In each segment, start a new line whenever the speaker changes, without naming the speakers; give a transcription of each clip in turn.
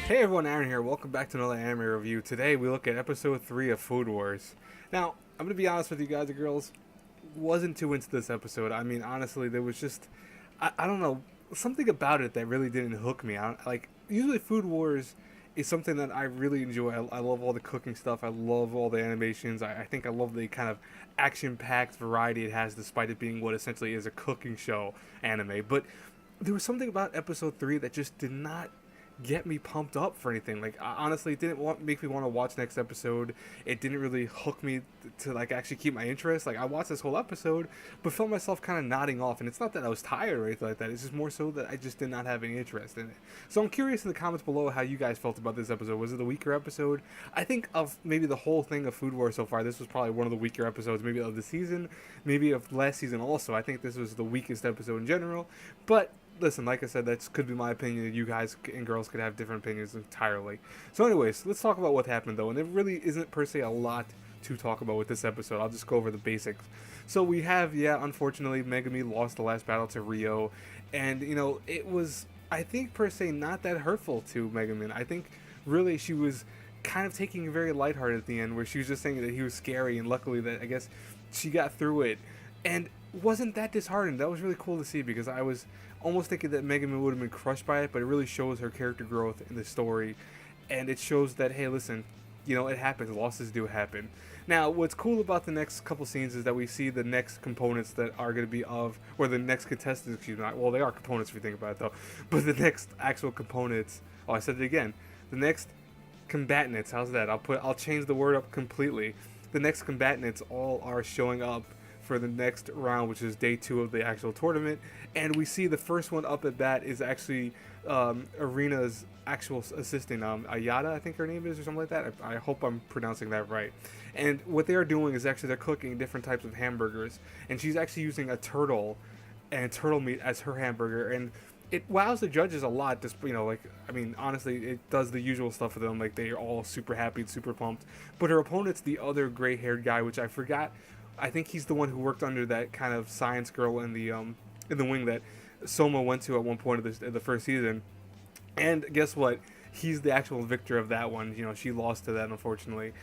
Hey everyone, Aaron here. Welcome back to another anime review. Today we look at episode 3 of Food Wars. Now, I'm going to be honest with you guys and girls, wasn't too into this episode. I mean, honestly, there was just, I don't know, something about it that really didn't hook me. Usually Food Wars is something that I really enjoy. I love all the cooking stuff. I love all the animations. I think I love the kind of action-packed variety it has despite it being what essentially is a cooking show anime. But there was something about episode 3 that just did not get me pumped up for anything. Honestly, it didn't make me want to watch next episode. It didn't really hook me to like actually keep my interest. Like I watched this whole episode, but felt myself kind of nodding off. And it's not that I was tired or anything like that. It's just more so that I just did not have any interest in it. So I'm curious in the comments below how you guys felt about this episode. Was it a weaker episode? I think of maybe the whole thing of Food Wars so far, this was probably one of the weaker episodes, maybe of the season, maybe of last season also. I think this was the weakest episode in general. But listen, like I said, that could be my opinion. You guys and girls could have different opinions entirely. So anyways, let's talk about what happened though. And there really isn't per se a lot to talk about with this episode. I'll just go over the basics. So we have, unfortunately, Megumi lost the last battle to Rio. And, it was, I think, per se, not that hurtful to Megumi. I think, really, she was kind of taking it very lighthearted at the end, where she was just saying that he was scary. And luckily that, I guess, she got through it. And wasn't that disheartened. That was really cool to see because I was almost thinking that Megumi would have been crushed by it, but it really shows her character growth in the story, and it shows that, hey, listen, it happens. Losses do happen. Now, what's cool about the next couple scenes is that we see the next components that are going to be or the next contestants, excuse me. Well, they are components if you think about it, though. But the next actual components, oh, I said it again. The next combatants, how's that? I'll change the word up completely. The next combatants all are showing up for the next round, which is day 2 of the actual tournament, and we see the first one up at bat is actually Arena's actual assistant, Ayada, I think her name is, or something like that. I hope I'm pronouncing that right. And what they are doing is actually they're cooking different types of hamburgers, and she's actually using a turtle and turtle meat as her hamburger, and it wows the judges a lot. Just honestly, it does the usual stuff for them. Like they're all super happy and super pumped. But her opponent's the other gray-haired guy, which I forgot. I think he's the one who worked under that kind of science girl in the wing that Souma went to at one point of the first season. And guess what? He's the actual victor of that one. She lost to that, unfortunately.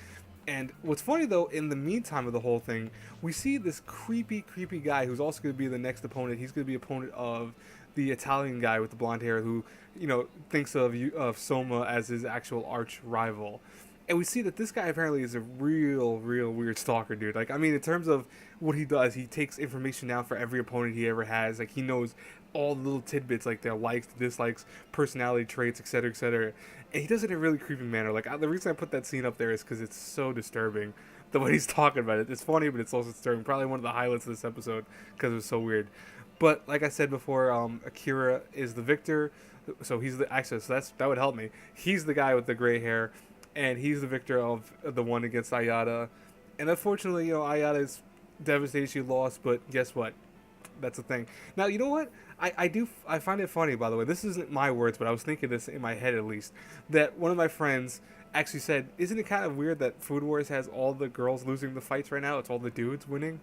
And what's funny, though, in the meantime of the whole thing, we see this creepy guy who's also going to be the next opponent. He's going to be opponent of the Italian guy with the blonde hair who, thinks of Souma as his actual arch rival. And we see that this guy apparently is a real weird stalker, dude. In terms of what he does, he takes information down for every opponent he ever has. Like, he knows all the little tidbits, like their likes, dislikes, personality traits, etc., etc. And he does it in a really creepy manner. The reason I put that scene up there is because it's so disturbing, the way he's talking about it. It's funny, but it's also disturbing. Probably one of the highlights of this episode because it was so weird. But like I said before, Akira is the victor. So he's the actually, so that would help me. He's the guy with the gray hair. And he's the victor of the one against Ayada. And unfortunately, Ayada's devastated she lost, but guess what? That's the thing. Now, you know what? I find it funny, by the way. This isn't my words, but I was thinking this in my head at least. That one of my friends actually said, isn't it kind of weird that Food Wars has all the girls losing the fights right now? It's all the dudes winning?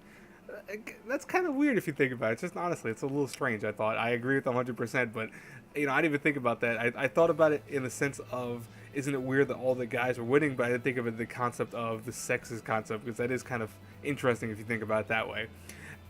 That's kind of weird if you think about it. Just honestly, it's a little strange, I thought. I agree with 100%, but, I didn't even think about that. I thought about it in the sense of, isn't it weird that all the guys are winning, but I didn't think of it the concept of the sexes concept, because that is kind of interesting if you think about it that way.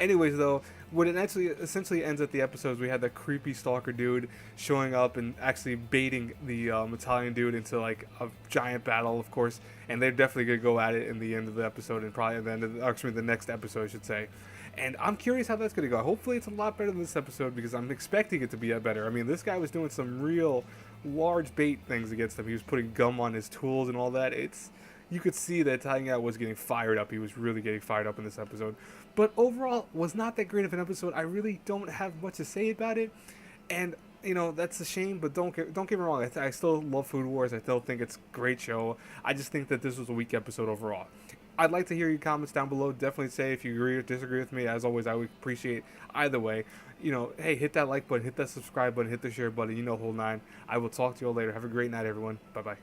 Anyways, though, when it actually essentially ends at the episodes, we had that creepy stalker dude showing up and actually baiting the Italian dude into like a giant battle, of course, and they're definitely gonna go at it in the end of the episode, and probably at the end of the next episode, I should say. And I'm curious how that's gonna go. Hopefully, it's a lot better than this episode because I'm expecting it to be better. This guy was doing some real large bait things against him. He was putting gum on his tools and all that. You could see that Italian guy was getting fired up. He was really getting fired up in this episode. But overall, was not that great of an episode. I really don't have much to say about it. And, that's a shame, but don't get me wrong. I still love Food Wars. I still think it's a great show. I just think that this was a weak episode overall. I'd like to hear your comments down below. Definitely say if you agree or disagree with me. As always, I would appreciate either way. Hey, hit that like button, hit that subscribe button, hit the share button. The whole nine. I will talk to you all later. Have a great night, everyone. Bye-bye.